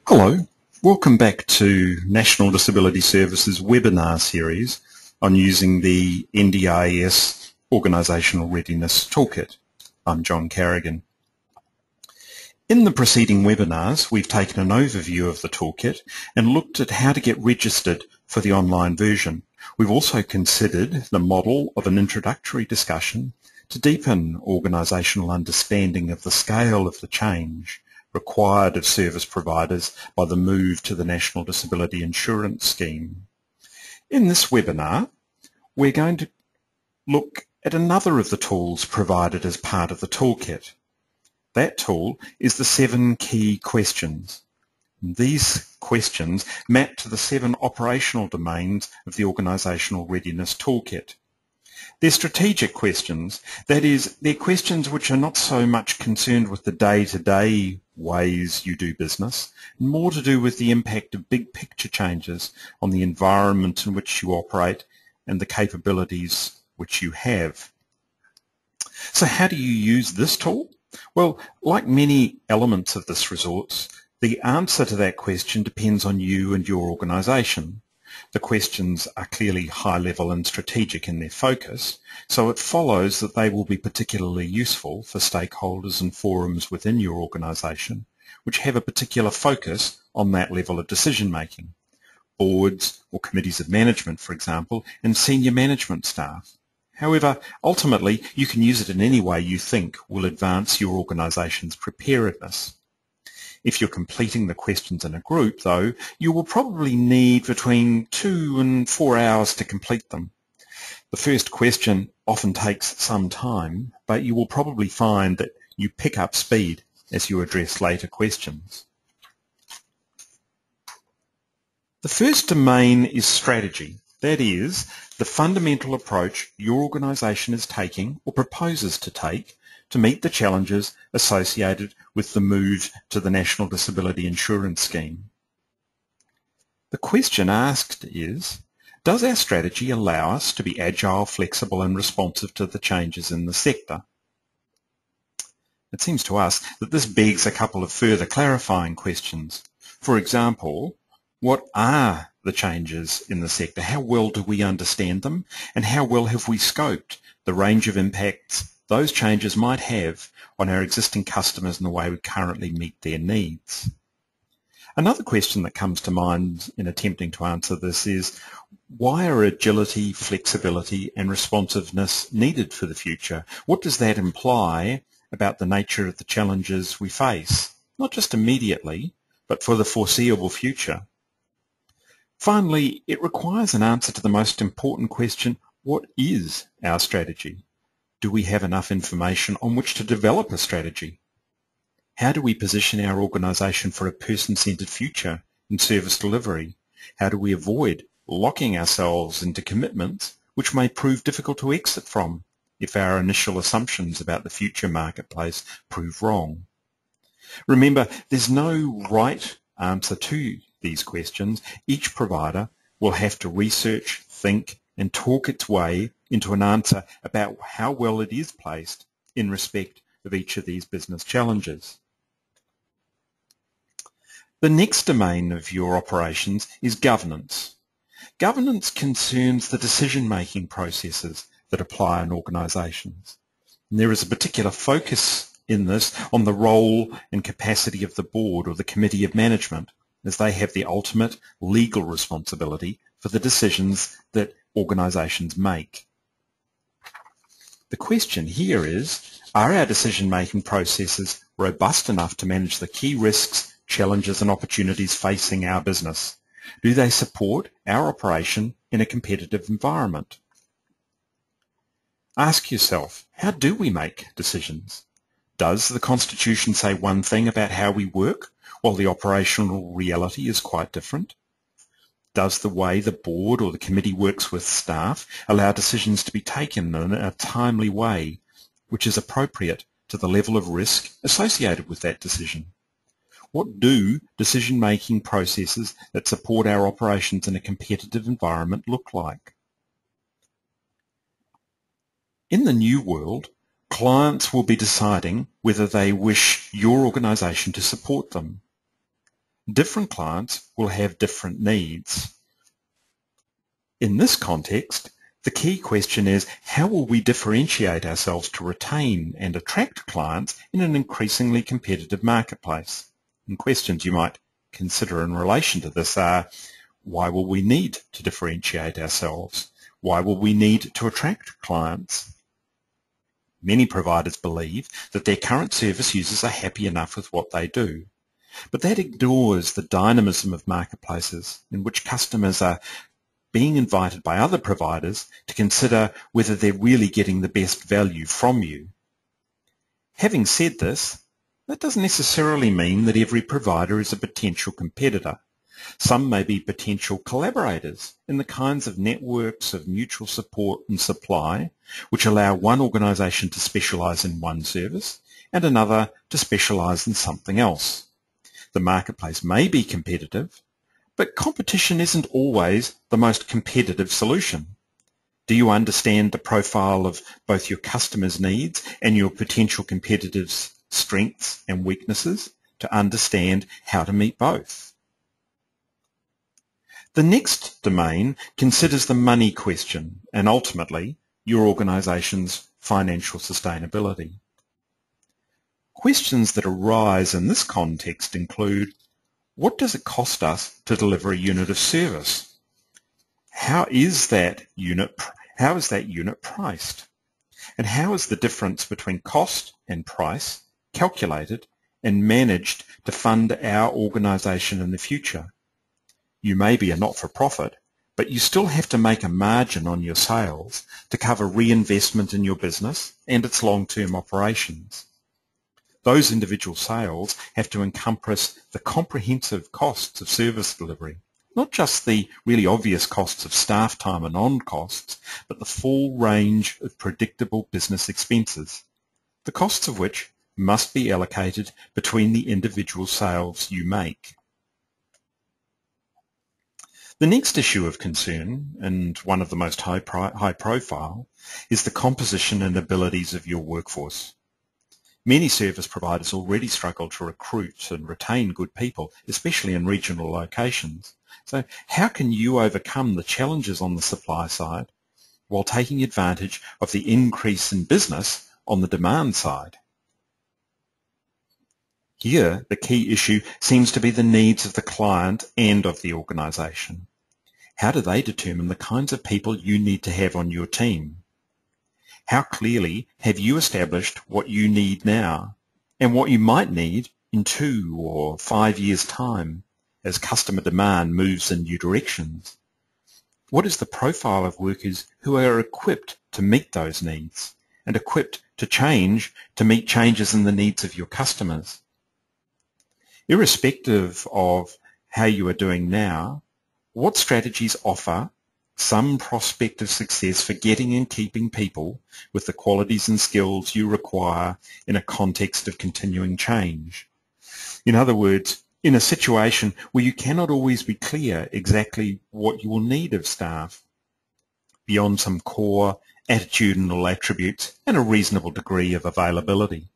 Hello, welcome back to National Disability Services webinar series on using the NDIS Organisational Readiness Toolkit. I'm John Carrigan. In the preceding webinars, we've taken an overview of the toolkit and looked at how to get registered for the online version. We've also considered the model of an introductory discussion to deepen organisational understanding of the scale of the change required of service providers by the move to the National Disability Insurance Scheme. In this webinar, we're going to look at another of the tools provided as part of the toolkit. That tool is the 7 key questions. These questions map to the 7 operational domains of the Organisational Readiness Toolkit. They're strategic questions, that is, they're questions which are not so much concerned with the day-to-day ways you do business, and more to do with the impact of big picture changes on the environment in which you operate and the capabilities which you have. So how do you use this tool? Well, like many elements of this resource, the answer to that question depends on you and your organisation. The questions are clearly high-level and strategic in their focus, so it follows that they will be particularly useful for stakeholders and forums within your organisation, which have a particular focus on that level of decision-making. Boards or committees of management, for example, and senior management staff. However, ultimately, you can use it in any way you think will advance your organisation's preparedness. If you're completing the questions in a group, though, you will probably need between 2 and 4 hours to complete them. The first question often takes some time, but you will probably find that you pick up speed as you address later questions. The first domain is strategy. That is, the fundamental approach your organisation is taking or proposes to take to meet the challenges associated with the move to the National Disability Insurance Scheme. The question asked is, does our strategy allow us to be agile, flexible and responsive to the changes in the sector? It seems to us that this begs a couple of further clarifying questions. For example, what are the changes in the sector? How well do we understand them? And how well have we scoped the range of impacts those changes might have on our existing customers and the way we currently meet their needs? Another question that comes to mind in attempting to answer this is, why are agility, flexibility and responsiveness needed for the future? What does that imply about the nature of the challenges we face, not just immediately, but for the foreseeable future? Finally, it requires an answer to the most important question, what is our strategy? Do we have enough information on which to develop a strategy? How do we position our organisation for a person-centred future in service delivery? How do we avoid locking ourselves into commitments which may prove difficult to exit from if our initial assumptions about the future marketplace prove wrong? Remember, there's no right answer to these questions. Each provider will have to research, think, and talk its way into an answer about how well it is placed in respect of each of these business challenges. The next domain of your operations is governance. Governance concerns the decision-making processes that apply in organisations. And there is a particular focus in this on the role and capacity of the board or the committee of management, as they have the ultimate legal responsibility for the decisions that organisations make. The question here is, are our decision-making processes robust enough to manage the key risks, challenges and opportunities facing our business? Do they support our operation in a competitive environment? Ask yourself, how do we make decisions? Does the Constitution say one thing about how we work, while the operational reality is quite different? Does the way the board or the committee works with staff allow decisions to be taken in a timely way, which is appropriate to the level of risk associated with that decision? What do decision-making processes that support our operations in a competitive environment look like? In the new world, clients will be deciding whether they wish your organisation to support them. Different clients will have different needs. In this context, the key question is, how will we differentiate ourselves to retain and attract clients in an increasingly competitive marketplace? And questions you might consider in relation to this are, why will we need to differentiate ourselves? Why will we need to attract clients? Many providers believe that their current service users are happy enough with what they do, but that ignores the dynamism of marketplaces in which customers are being invited by other providers to consider whether they're really getting the best value from you. Having said this, that doesn't necessarily mean that every provider is a potential competitor. Some may be potential collaborators in the kinds of networks of mutual support and supply which allow one organisation to specialise in one service and another to specialise in something else. The marketplace may be competitive, but competition isn't always the most competitive solution. Do you understand the profile of both your customers' needs and your potential competitors' strengths and weaknesses to understand how to meet both? The next domain considers the money question and ultimately your organisation's financial sustainability. Questions that arise in this context include, what does it cost us to deliver a unit of service? How is that unit priced? And how is the difference between cost and price calculated and managed to fund our organisation in the future? You may be a not-for-profit, but you still have to make a margin on your sales to cover reinvestment in your business and its long-term operations. Those individual sales have to encompass the comprehensive costs of service delivery, not just the really obvious costs of staff time and on-costs, but the full range of predictable business expenses, the costs of which must be allocated between the individual sales you make. The next issue of concern, and one of the most high profile, is the composition and abilities of your workforce. Many service providers already struggle to recruit and retain good people, especially in regional locations. So how can you overcome the challenges on the supply side while taking advantage of the increase in business on the demand side? Here, the key issue seems to be the needs of the client and of the organisation. How do they determine the kinds of people you need to have on your team? How clearly have you established what you need now and what you might need in 2 or 5 years' time as customer demand moves in new directions? What is the profile of workers who are equipped to meet those needs and equipped to change to meet changes in the needs of your customers? Irrespective of how you are doing now, what strategies offer some prospect of success for getting and keeping people with the qualities and skills you require in a context of continuing change? In other words, in a situation where you cannot always be clear exactly what you will need of staff, beyond some core attitudinal attributes and a reasonable degree of availability.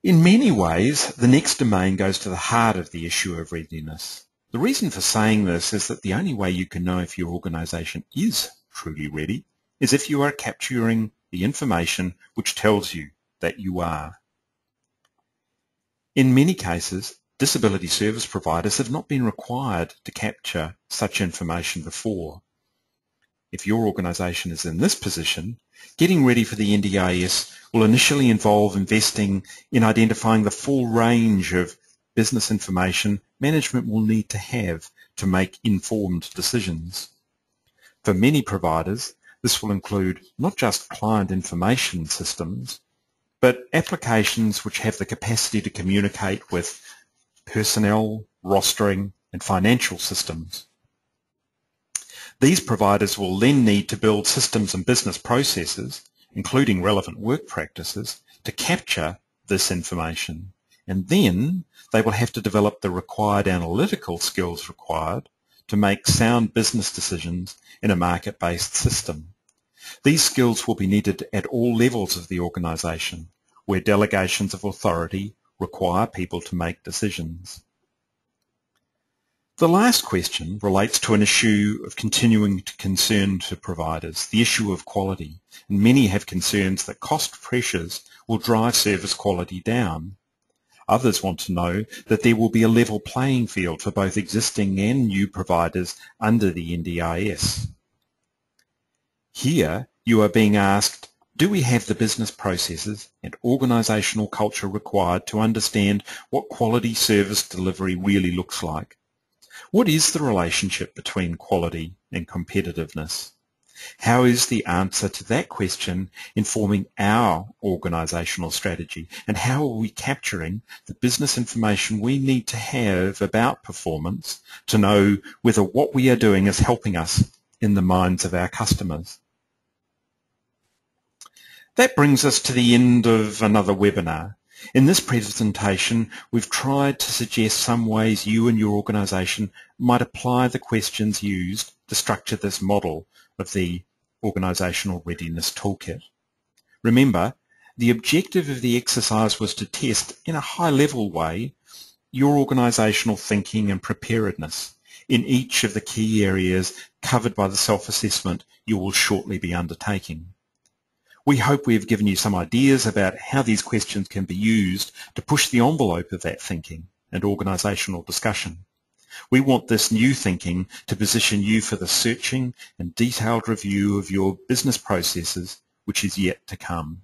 In many ways, the next domain goes to the heart of the issue of readiness. The reason for saying this is that the only way you can know if your organisation is truly ready is if you are capturing the information which tells you that you are. In many cases, disability service providers have not been required to capture such information before. If your organisation is in this position, getting ready for the NDIS will initially involve investing in identifying the full range of business information management will need to have to make informed decisions. For many providers, this will include not just client information systems, but applications which have the capacity to communicate with personnel, rostering, and financial systems. These providers will then need to build systems and business processes, including relevant work practices, to capture this information. And then they will have to develop the required analytical skills required to make sound business decisions in a market-based system. These skills will be needed at all levels of the organisation, where delegations of authority require people to make decisions. The last question relates to an issue of continuing concern to providers, the issue of quality. And many have concerns that cost pressures will drive service quality down. Others want to know that there will be a level playing field for both existing and new providers under the NDIS. Here you are being asked, do we have the business processes and organisational culture required to understand what quality service delivery really looks like? What is the relationship between quality and competitiveness? How is the answer to that question informing our organisational strategy? And how are we capturing the business information we need to have about performance to know whether what we are doing is helping us in the minds of our customers? That brings us to the end of another webinar. In this presentation, we've tried to suggest some ways you and your organisation might apply the questions used to structure this model of the Organisational Readiness Toolkit. Remember, the objective of the exercise was to test, in a high-level way, your organisational thinking and preparedness in each of the key areas covered by the self-assessment you will shortly be undertaking. We hope we have given you some ideas about how these questions can be used to push the envelope of that thinking and organisational discussion. We want this new thinking to position you for the searching and detailed review of your business processes, which is yet to come.